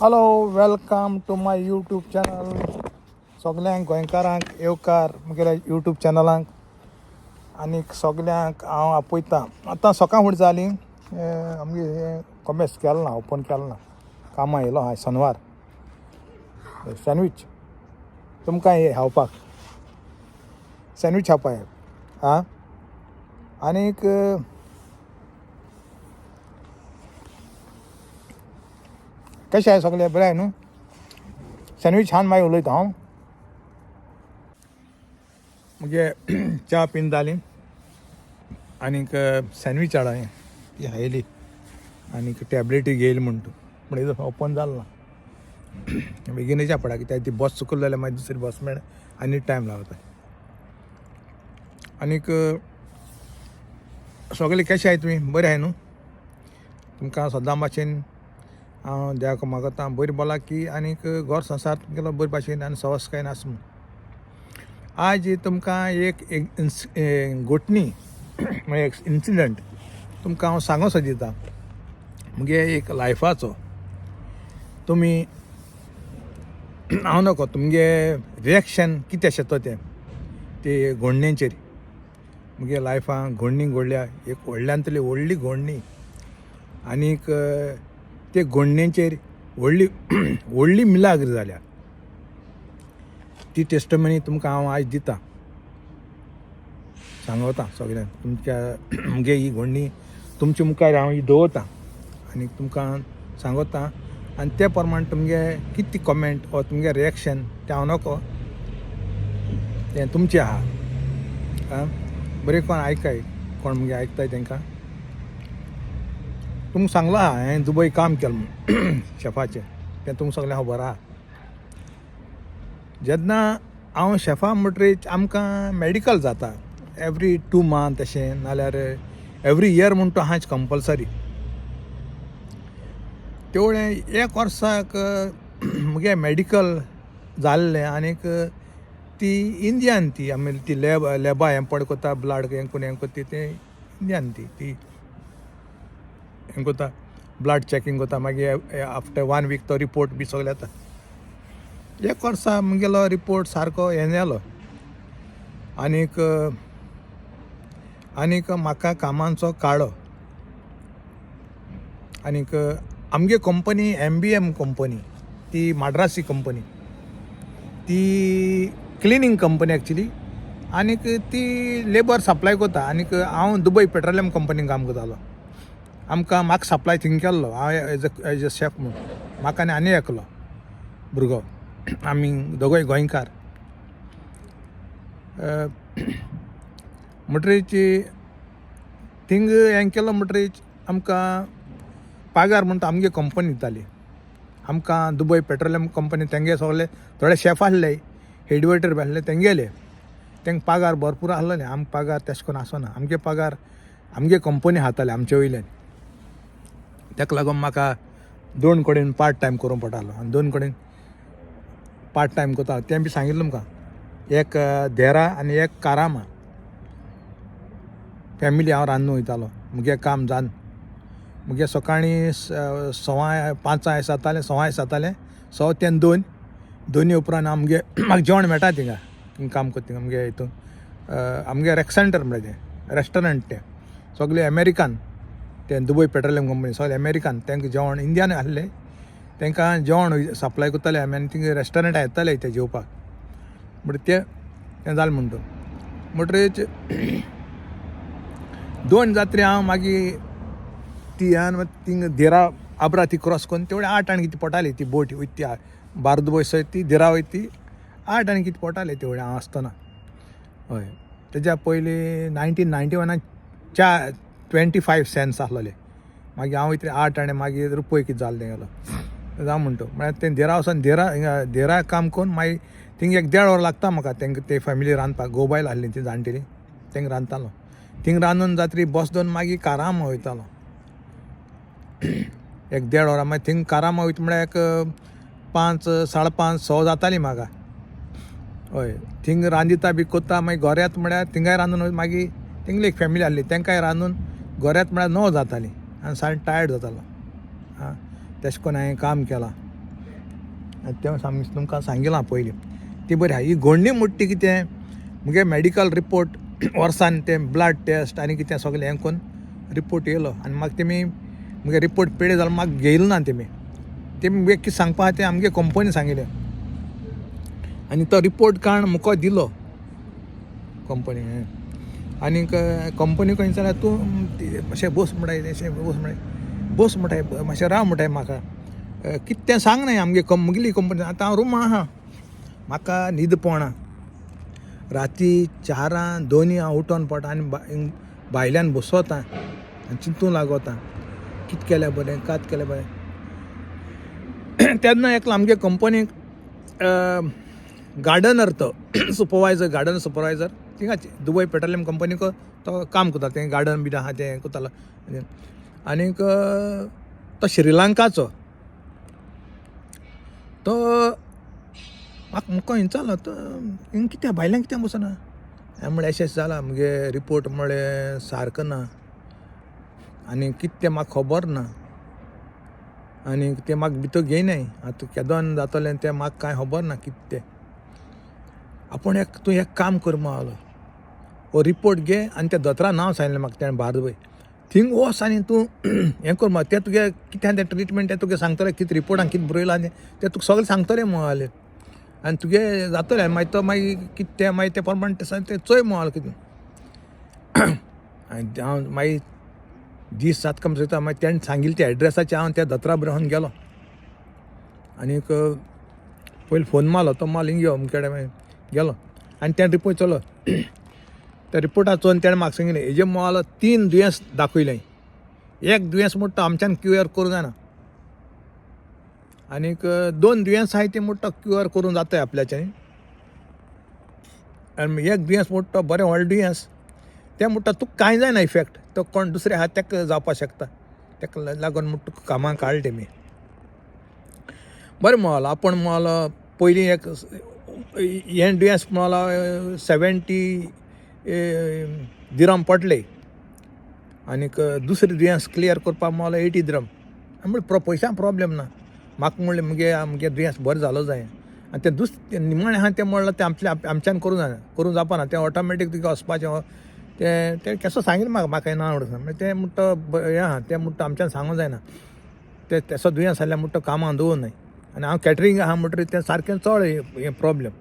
Hello, welcome to my YouTube channel. सगल्यांक गोंयकारांक येवकार म्हगेल्या यूट्यूब चॅनलांक. आनी सगल्यांक हांव आपयतां. आतां सकाळ फुडें जालीं, आमगे हें कॉमेर्स केलें ना, ओपन केलें ना, कामां येयलो हांव शेनवार. सँडवीच तुमकां हे खावपाक सँडवीच खावपाक आं. आनीक कशें आहाय सगळे? बरें आहाय न्हू? सँडवीच खावन मागीर उलयता हांव. मुगे च्या पिन जाली आनीक सँडवीच हाड हांवें ती खायली आनीक टॅबलेटी घेयली म्हणटा ओपन जालें ना. बेगीनच्या पडा कित्याक ती बस चुकली जाल्यार मागीर दुसरी बस मेळ आनी टायम लागता. आनीक सगळे कशें आहाय तुमी? बरें आहाय न्हू? तुमकां सदां भाशेन हांव देवाक मागता बरी बोला की आनीक घर संवसार तुमगेलो बरे भाशेन आनी संस्कायन आसूं म्हूण. आज तुमकां एक घोटणी म्हळ्यार एक इन्सिडंट तुमकां हांव सांगूं सोदितां मुगे एक लायफाचो. तुमी हांव नको तुमगे रिएक्शन कितें आसता ते घोडणेचेर. मुगे लायफान घोडणी घोडल्या एक व्हडल्यांतली व्हडली घोडणी आनीक ते घोडणेचेर व्हडली मिलाग्र जाल्या. ती टेस्टमनी तुमकां हांव आयज दितां, सांगता सगळ्यांक. तुमच्या मुगे ही घोडणी तुमच्या मुखार हांव ही दवरतां आनी तुमकां सांगता. आनी ते प्रमाण तुमगे कितें कॉमेंट वा तुमगे रिएक्शन तें हांव नको, तें तुमचें आहा. बरें कोण आयकाय, कोण मुगे आयकताय तांकां तुमकां सांगलो आहा हांवें दुबय काम केलें म्हूण शेफाचें. तें तुमकां सगळें खबर आहा. जेन्ना हांव शेफा म्हणटरीच आमकां मॅडिकल जाता एवरी 2 मंथ अशें, नाल्यार एवरी इयर म्हणटा तो आहाच कंपल्सरी. तेवढें एक वर्साक मुगे मॅडिकल जाल्लें आनीक ती इंडियान ती आमी ती लॅबा हें पड कोता ब्लड हें कोत्ता तें इंडियान ती हें कोता ब्लड चॅकींग कोता. मागीर आफ्टर 1 वीक तो रिपोर्ट बी सगळें येता. एक वर्सा मुगेलो रिपोर्ट सारको हें जालो आनीक म्हाका कामांचो काडलो. आनीक आमगे कंपनी MBM कंपनी, ती माड्रासी कंपनी, ती क्लिनींग कंपनी एक्चुली. आनीक ती लेबर सप्लाय कोता. आनीक हांव दुबय पेट्रोलियम कंपनीन काम करतालो. म्हाका सप्लाय थिंग केल्लो हांव एज अ शेफ म्हणून. म्हाका आनी एकलो भुरगो, आमी दोगूय गोंयकार. म्हणटरीच थिंग हें केलो म्हणटरीच आमकां पागार म्हणटा आमगे कंपनी दिताली. आमकां दुबय पेट्रोलियम कंपनी तेंगे सगळे थोडे शेफ आसले, हेड वेटर बी आसले, तेंगेले तेंकां पागार भरपूर आसलोलें. आमकां पागार तेश कोन्न आसना. आमगे पागार आमगे कंपनी हाताले आमचे वयल्यान. तेका लागून म्हाका 2 कडेन पार्ट टायम करूं पडटालो. आनी 2 कडेन पार्ट टायम करता तें बी सांगिल्लें तुमकां. एक देरा आनी एक कारामा फॅमिली हांव रांदूं वयतालो. मुगे काम जावन मुगे सकाळीं 5:30 जातालें, 6 जातालें, 6 ते 2. दोनी उपरांत म्हाका जेवण मेळटा थिंगा काम करता. थिंगा आमगे हितून आमगे रॅक सेंटर म्हणटा तें रेस्टोरंट. तें सगळे अमेरिकन, तें दुबय पेट्रोलियम कंपनी सगळे अमेरिकन. तेंकां जेवण इंडियान आहलें, तेंकां जेवण सप्लाय करताले आमी आनी थिंगा रेस्टोरंटां येताले ते जेवपाक. म्हणटा तें जालें म्हणटरीच 2 जात्री हांव मागीर ती थिंग देरा आब्रा ती क्रॉस करून तेवढे 8 आनी कितें पडटाली ती बोट वयता ती बार्द दुबय सयत ती देरा वयता 8 आनी कितें पडटाले तेवढे हांव आसतना. हय, तेज्या पयलीं 1991 25 सेंट्स आसलोले. मागीर हांव वयतरी 8 आनी मागीर रुपये कितें जालें तेंगेलो जावं म्हणटा. म्हळ्यार तें देरा वचोन देरा काम करून मागीर थिंग 1.5 वर लागता म्हाका तेंकां ते फॅमिली रांदपाक. गोबायल आहली ती जाणटेली, तेंकां रांदतालो. थिंग रांदून जात्री बस दोन मागीर कारामा वयतालो 1.5 वरां. मागीर थिंग कारामा वयता म्हळ्यार एक 5, 5:30, 6 जातालीं म्हाका. हय, थिंग रांदिता बी कोत्ता मागीर घरा येता म्हळ्यार थिंगाय रांदून मागीर थिंगली एक फॅमिली आहली तेंकांय रांदून घरा येता म्हळ्यार 9 जातालीं आनी सारकें टायर्ड जातालो. तेश कोन्न हांवें काम केलां. तें तुमकां सांगिलां पयलीं ती बरी आहा. ही घोडणी मोठी कितें मुगे मेडिकल रिपोर्ट वर्सान तें ब्लड टेस्ट आनी कितें सगळें हें करून रिपोर्ट येयलो आनी म्हाका तेमी मुगे रिपोर्ट पेड जालो म्हाका घेयलो ना तेमी मुगे कितें सांगपा आहा तें आमगे कंपनी सांगिल्लें आनी तो रिपोर्ट काण मुको दिलो कंपनी. आनीक कंपनी खंय जाल्यार तूं मातशें बस म्हणटाय बस म्हणटाय मातशें राव म्हणटाय म्हाका कितें तें सांग न्हय आमगे मुगेली कंपनी. आतां हांव रुमान आहा म्हाका न्हीद पडना राती 4 2 हांव उठोन पडटा आनी भायल्यान बसोता आनी चिंतूं लागोता कितें केलें बरें कात केलें बरें. तेन्ना एकलो आमगे कंपनीक गार्डनर तो सुपरवायझर गार्डन सुपरवायझर थिंगाच दुबय पेट्रोलियम कंपनीक तो काम करता तें गार्डन बी आहा तें करतालो. आनीक तो श्रीलंकाचो तो म्हाका मुको विचारलो तो हिंग कित्या भायल्यान कित्याक बसना हांवें म्हळें अशें जालां मुगे रिपोर्ट म्हळें सारको ना आनी कितें तें म्हाका खबर ना आनी तें म्हाका भितर घेयनाय आतां केदोन जातलें तें म्हाका कांय खबर ना कितें तें. आपूण तूं एक काम कर म्हणलो हो रिपोर्ट घे आनी त्या दोतोरा नांव सांगलें म्हाका तेणें बार्देस थिंग वच आनी तूं हें कर तें तुगे कितें तें ट्रिटमेंट तें तुगे सांगतलें कितें रिपोर्टान कितें बरयलां तें तुका सगळें सांगतलें म्हणलें आनी तुगे जातलें मागीर तो मागीर कितें तें मागीर तें परमनंट तें चोय म्हणलो कितें. आनी हांव मागीर दीस जाता कमी चोयता मागीर तेणें सांगिल्लें त्या एड्रेसाचेर हांव त्या दोतोरा बरोवन गेलो आनीक पयलीं फोन मारलो तो माल हिंग यो अमकेडे मागीर गेलो आनी तेणें रिपोर्ट चलो त्या रिपोर्टा चोवन तेणें म्हाका सांगिल्लें हेजें मोल 3 दुयेंस दाखयलें. एक दुयेंस म्हणटा आमच्यान क्युअर करूं जायना आनीक 2 दुयेंस आहाय ती म्हणटा क्युअर करूं जाताय आपल्याच्यानी आनी एक दुयेंस म्हणटा बरें व्हडलें दुयेंस तें म्हणटा तुका कांय जायना इफेक्ट तो कोण दुसरें आहा तेका जावपा शकता तेका लागून म्हणटा तुका कामाक काडलें तेमी. बरें म्हणलो आपूण म्हणलो पयलीं एक हें दुयेंस म्हणलो 70 दिरम पडले आनीक दुसरें दुयेंस क्लियर करपाक म्हणलो 80 दिरम. म्हणलें पयशां प्रॉब्लेम ना म्हाका म्हणलें मुगे दुयेंस बरें जालो जाय आनी तें निमाणें आहा तें म्हणलें तें आमच्यान करूं जायना करूं जावपाना तें ऑटोमॅटीक तुगे वचपाचें तें केसो सांगिल्लें म्हाका हें ना म्हणटा तें म्हणटा हें आहा तें म्हणटा आमच्यान सांगूं जायना तें तेसो दुयेंस जाल्यार म्हणटा कामाक दवरनाय आनी हांव कॅटरिंग आहा म्हणटरी तें सारकें चड हें प्रॉब्लेम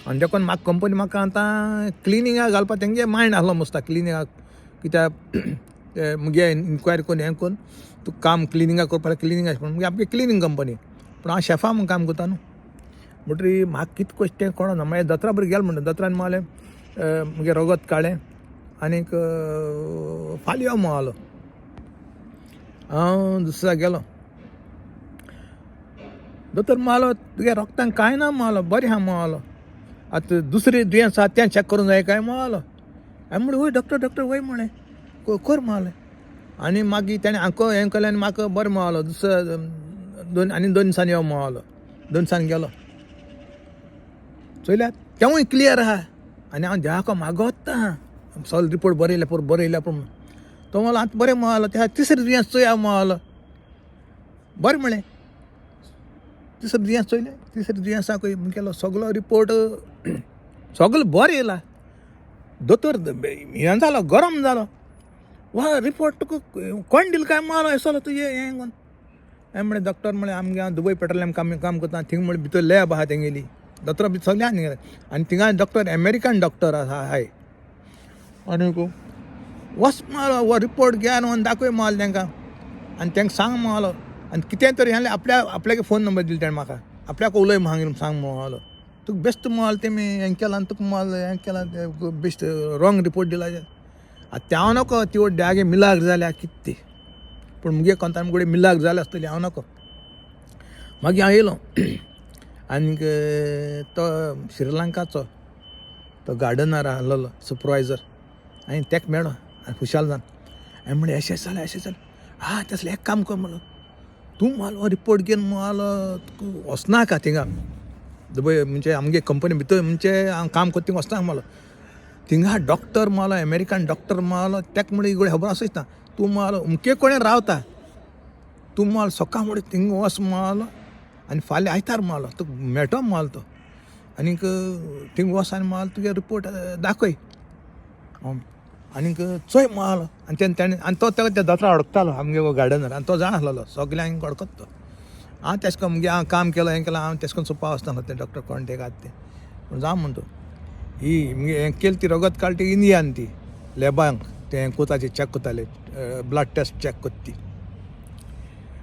आनी देखून म्हाका कंपनी म्हाका आतां क्लिनिंगाक घालपाक तेंगे मायंड आहलो मस्ता क्लिनिंगाक कित्याक मुगे इन्क्वायरी करून हें करून तूं काम क्लिनिंगाक करपाक क्लिनिंग अशें म्हणून आमगे क्लिनींग कंपनी पूण हांव शेफा म्हूण काम करता न्हू म्हणटरी म्हाका कितें कशें तें कळना मागीर दोतोरा बरें गेलो म्हणटा दोतोरान म्हणलें मुगे रगत काडलें आनीक फाल्यां यो म्हणलो. हांव दुसऱ्या गेलो दोतोर म्हणलो तुगे रगतान कांय ना म्हणलो बरें आहा म्हणलो आतां दुसरें दुयेंस आहा तें चॅक करूंक जाय काय म्हणलो. हांवें म्हणलें वय डॉक्टर वय म्हळें कर म्हणलें आनी मागीर तेणें हांव हें केलें आनी म्हाका बरें म्हणलो दुसरे 2 दिसांनी यो म्हणलो 2 दिसांनी गेलो चोयल्यार तेवूय क्लियर आहा आनी हांव देवाको मागोता सगळो रिपोर्ट बरयल्या पूण तो म्हणलो आतां बरें म्हणलो त्या तिसरें दुयेंस चोया म्हणलो बरें म्हळें तिसरें दुयेंस चोयलें तिसरें दुयेंसाक केलो सगळो रिपोर्ट सगळें बरें येयला दोतोर हें जालो गरम जालो वा रिपोर्ट तुका कोण दिलो काय म्हणलो येसलो तुजें हें कोन्न. हांवें म्हळें डॉक्टर म्हळें आमगे हांव दुबय पेट्रोलियम काम करता थिंग म्हळें भितर लॅब आहा तेंगेली दोतोरा भितर सगळें आहा आनी थिंगा डॉक्टर अमेरिकन डॉक्टर आहाय आनीक वच म्हणलो हो रिपोर्ट घे आनी दाखय म्हणलो तेंकां आनी तेंकां सांग म्हणलो आनी कितें तरी हांवें आपल्यागे फोन नंबर दिलो तेणें म्हाका आपल्याक उलय म्हणून सांग म्हणलो तुका बेस्ट म्हणलो तेमी हें केलां आनी तुका म्हणलो हें केलां तें बेस्ट रॉंग रिपोर्ट दिला आतां तें हांव नको ती वड्ड्यागे मिलाग्र जाल्या कितें ती पूण मुगे कोंतान मुगडे मिलाग्र जाले आसतली हांव नको. मागीर हांव येयलो आनीक तो श्रीलंकाचो तो गार्डनर आहलो सुपरवायझर हांवें तेका मेळ्ळो आनी खुशाल जावन हांवें म्हणलें अशें जालें हा तसलें एक काम कर म्हणलो तूं म्हणलो रिपोर्ट घेवन म्हणलो तुका वचनाका थिंगा दुबय म्हणजे आमगे कंपनी भितर म्हणजे हांव काम करता थिंगा वचनाका म्हणलो थिंगा डॉक्टर म्हणलो अमेरिकन डॉक्टर म्हणलो तेका म्हणलें इगडे खबर आसूच ना तूं म्हणलो अमके कोणें रावता तूं म्हणलो सकाळ म्हणलें थिंगा वच म्हणलो आनी फाल्यां आयतार मारलो तुका मेळटो माल तो आनीक थिंग वस आनी माल तुगे रिपोर्ट दाखय आनीक चोय माल आनी तेणें आनी तो त्या दोतोरा अडकतालो आमगे गार्डनर आनी तो जाण आसलो सगल्यांक अडकत तो हांव तेश कोन्न मुगे हांव काम केलो हें केलां हांव तेश कोन्न चोवपा वचनासलो ते डॉक्टर कोण ते घात ते पूण जावं म्हणटा ही मुगे हें केली ती रगत काडली ती इंडियान ती लॅबांक तें कोताचें चॅक कोत्ताले ब्लड टेस्ट चॅक कोत्ता ती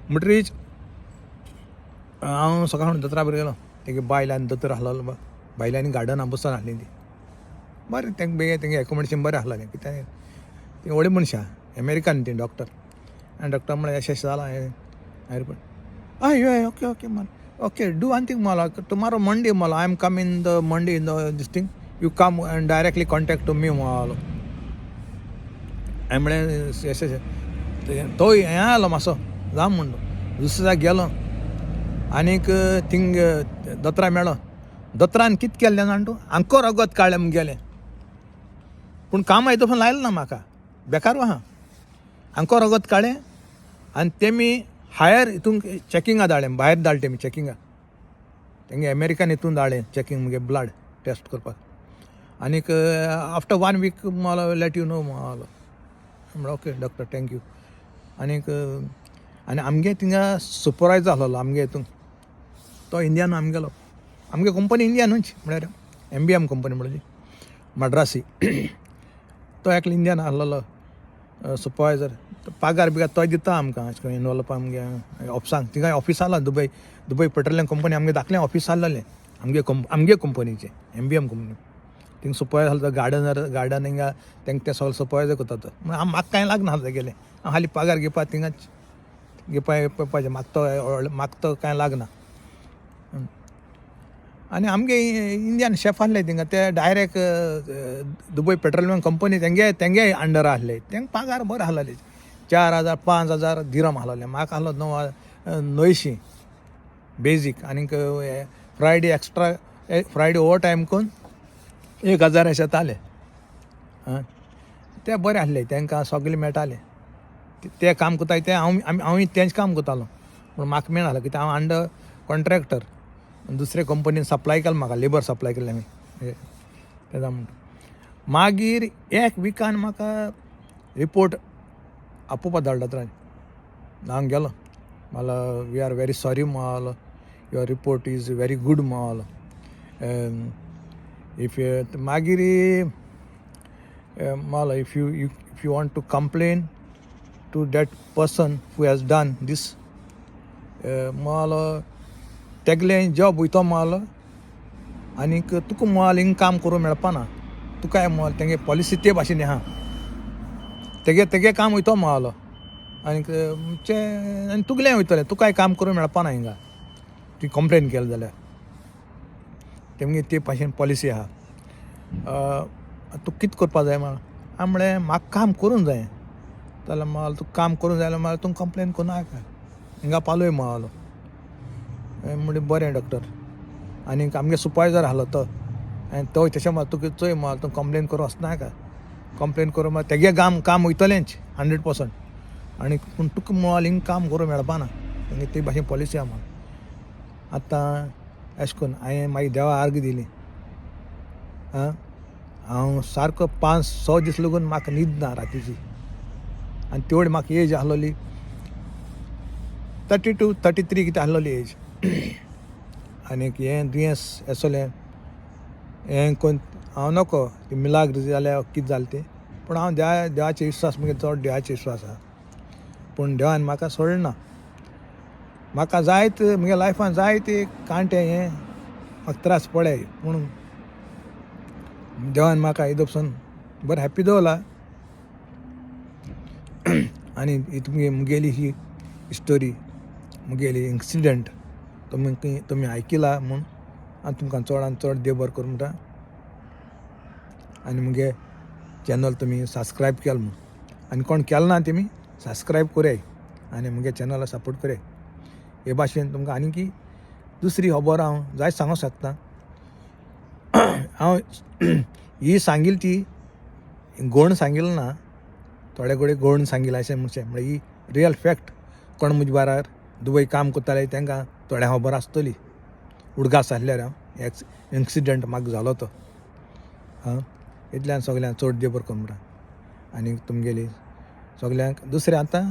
म्हणटरीच हांव सकाळ दोतोरा बरोबर गेलो तेगे बायल दोतोर आसलो बायलांनी गार्डनां बसून आसली ती बरें तेंका बेगीन तेंगे एकोमोडेशन बरें आसलें कित्याक ती व्हडली मनशां अमेरिकान ती डॉक्टर आनी डॉक्टर म्हळें अशें जालां हें एअरपोर्ट हय ओके ओके माल ओके डू वन थिंग माल टुमारो मंडे माल I am come in the Monday in the this thing you come and directly contact to me माल हांवें म्हळें अशें तो हें आलो मातसो जावं म्हणलो दुसऱ्या जाग गेलो आनीक थिंग दोतोरा मेळ्ळो दोतोरान कितें केल्लें जाण तूं आंको रगत काडलें म्हूण गेलें पूण काम येतोफोन लायलें ना म्हाका बेकार आहा आंको रगत काडलें आनी तेमी हायर हितूंक चॅकिंगा धाडलें भायर धाडलें तेमी चॅकिंगा तेंगे अमेरिकान हितून धाडलें चॅकिंग मुगे ब्लड टेस्ट करपाक आनीक आफ्टर 1 वीक मालो लेट यू नो मालो म्हणलें ओके डॉक्टर थँक्यू आनीक आनी आमगे थिंगा सुपरवायजर आसलो आमगे हितून तो इंडियान आमगेलो आमगे कंपनी इंडियानूच म्हळ्यार MBM कंपनी म्हणली मद्रासी तो एकलो इंडियान आसलेलो सुपरवायजर पगार बिगार तो दिता आमकां अशें करून इनवॉल्व आमगे ऑफिसांक थिंगा ऑफिस आसला दुबय पेट्रोलियम कंपनी आमगे धाकलें ऑफिस आसलेलें आमगे कंपनीचें MBM कंपनी थिंग सुपरवायजर आसलो गार्डनिंगा तेंकां ते सगळें सुपरवायजर करता तो म्हाका कांय लागना आसलें गेलें हांव हालीं पगार घेवपा थिंगाच घेवपाचें म्हाका तो कांय लागना आनी आमगे इंडियन शेफ आसले थिंगा ते डायरेक्ट दुबय पेट्रोलियम कंपनी तेंगे अंडर आसले तेंकां पगार बरो आसलेले 4,000 5,000 दिरम आसलेले म्हाका आसलो 900 बेजीक आनीक Friday extra Friday over time करून 1,000 अशें येताले ते बरें आसले तेंकां सगळें मेळटालें ते काम कोताय ते हांव तेंच काम कोतालो पूण म्हाका मेळनासलो कित्याक हांव अंडर कॉन्ट्रॅक्टर दुसरे कंपनीन सप्लाय केलें म्हाका लेबर सप्लाय केलें आमी तेजा म्हणटा मागीर 1 विकान म्हाका रिपोर्ट आपोवपा धाडलो दोतोरान हांव गेलो माला वी आर वेरी सॉरी माल your report is very good माल इफ मागीर माल if you want to complain to that person who has done this माल तेगलें जॉब वयतो माल आनीक तुका माल हिंग काम करूं मेळपा ना तुका माल तेंगे पॉलिसी ते भाशेन आहा तेगे काम वयतो माल आनीक आनी तुगलें वयतलें तुकाय काम करूं मेळपा ना हिंगा तुवें कंप्लेन केलें जाल्यार तेमगे ते भाशेन पॉलिसी आहा तुका कितें करपा जाय म्हण हांवें म्हळें म्हाका काम करूंक जाय जाल्यार माल तुका काम करूंक जाय जाल्यार तूं कंप्लेन कोनाका हिंगा पालोय माल म्हणजे बरें डॉक्टर आनीक आमगे सुपरवायजर आसलो तो आनी तो तशें माल तुका चोय माल तूं कंप्लेन करूं वचनाका कंप्लेन करूं मागीर तेगे काम वयतलेंच 100% आनी पूण तुका माल हिंग काम करूं मेळपा ना तेंगे ते भाशेन पॉलिसी आहा माल आतां अशें करून हांवें मागीर देवा आर्ग दिली हांव सारको 5-6 दीस लागून म्हाका न्हीद ना रातीची आनी तेवढी म्हाका एज आसलोली 32-33 कितें आसलोली एज आनीक हें दुयेंस येसोलें हें कोन्न हांव नोको ती मिलाग्र जाल्यार कितें जालें तें पूण हांव देवाचेर विश्वास म्हगे चड देवाचेर विश्वास आहा पूण देवान म्हाका सोडना म्हाका जायत म्हगे लायफान जायते कांटे हें म्हाका त्रास पडले पूण देवान म्हाका हितून पसून बरें हॅप्पी दवरला आनी मुगेली ही स्टोरी मुगेली इन्सिडंट तुमी आयकिला म्हूण हांव तुमकां चडान चड देव बरें करूं म्हणटा आनी मुगे चॅनल तुमी सबस्क्रायब केलें म्हूण आनी कोण केलें ना तेमी सबस्क्रायब कोराय आनी मुगे चॅनला सपोर्ट कोराय हे भाशेन तुमकां आनीक दुसरी खबर हांव जायत सांगूंक शकता हांव ही सांगिल्ली ती गोण सांगिल्ली ना थोडे कडेन गोण सांगिल्लें अशें म्हणचें म्हळ्यार ही रियल फॅक्ट कोण म्हजे बारार दुबय काम करताले तांकां थोड्या खबर आसतली उडगास आसल्यार एक्सिडंट म्हाका जालो तो इतल्यान सगल्यांक चड देव बरें करूं म्हणटा आनी तुमगेली सगल्यांक दुसरें आतां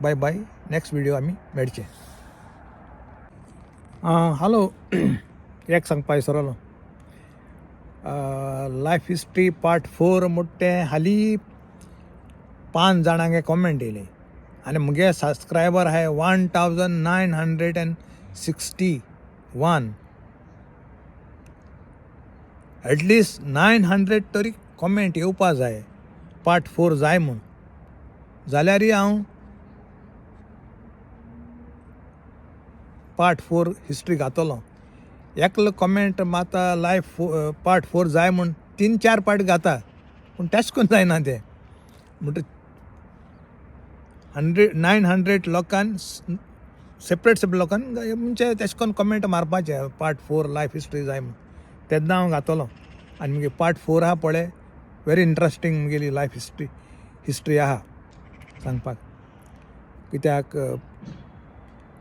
बाय बाय नेक्स्ट व्हिडिओ आमी मेळचे हॅलो एक सांगपा विसरलो लायफ हिस्ट्री पार्ट 4 म्हणटे हालीं 5 जाणांगे कॉमेंट येयले आनी मुगे सबस्क्रायबर आहाय 1961 एटलिस्ट 900 तरी कॉमेंट येवपा जाय पार्ट 4 जाय म्हूण जाल्यारय हांव पार्ट 4 हिस्ट्री घातलो एकलो कॉमेंट माता लायफ पार्ट 4 जाय म्हूण 3-4 पार्ट घाता पूण तेश कोन्न जायना तें म्हणटा 900 लोकांक सेपरेट लोकांक म्हणजे तेश कोन्न कॉमेंट मारपाचें पार्ट 4 लायफ हिस्ट्री जाय म्हूण तेन्ना हांव घातलो आनी मुगे पार्ट 4 आहा पळय वेरी इंट्रस्टींग मुगेली लायफ हिस्ट्री आहा सांगपाक कित्याक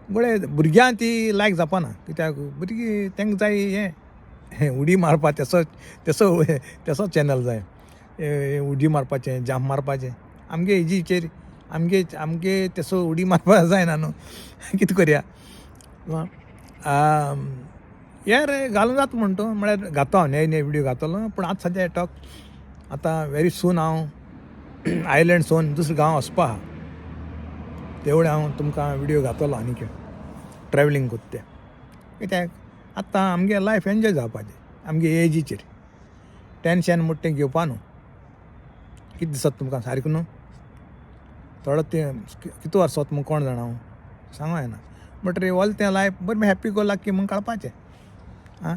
बळे भुरग्यां ती लायक जावपाना कित्याक भुरगीं तांकां जाय हें उडी मारपा तेसो चॅनल जाय उडी मारपाचें जांप मारपाचें आमगे हेजीचेर आमगे तेसो उडी मारपा जायना न्हू कितें करया हे रे घालूं जाता म्हण तूं म्हळ्यार घातो हांव ने व्हिडियो घातलो पूण आतां सद्या टॉक आतां वेरी सून हांव आयलँड सोन दुसरें गांव वचपा आहा तेवढे हांव तुमकां व्हिडियो घातलो आनीक ट्रॅवलिंग कोत्ता तें कित्याक आतां आमगे लायफ एन्जॉय जावपाचें आमगे एजीचेर टेन्शन म्हणटा तें घेवपा न्हू कितें दिसता तुमकां सारकें न्हू थोडो तें कितू वर्स वता म्हूण कोण जाणा हांव सांगूं येना बट रे ऑल तें लायफ बरें हॅप्पी गो लाकी म्हूण काडपाचें आं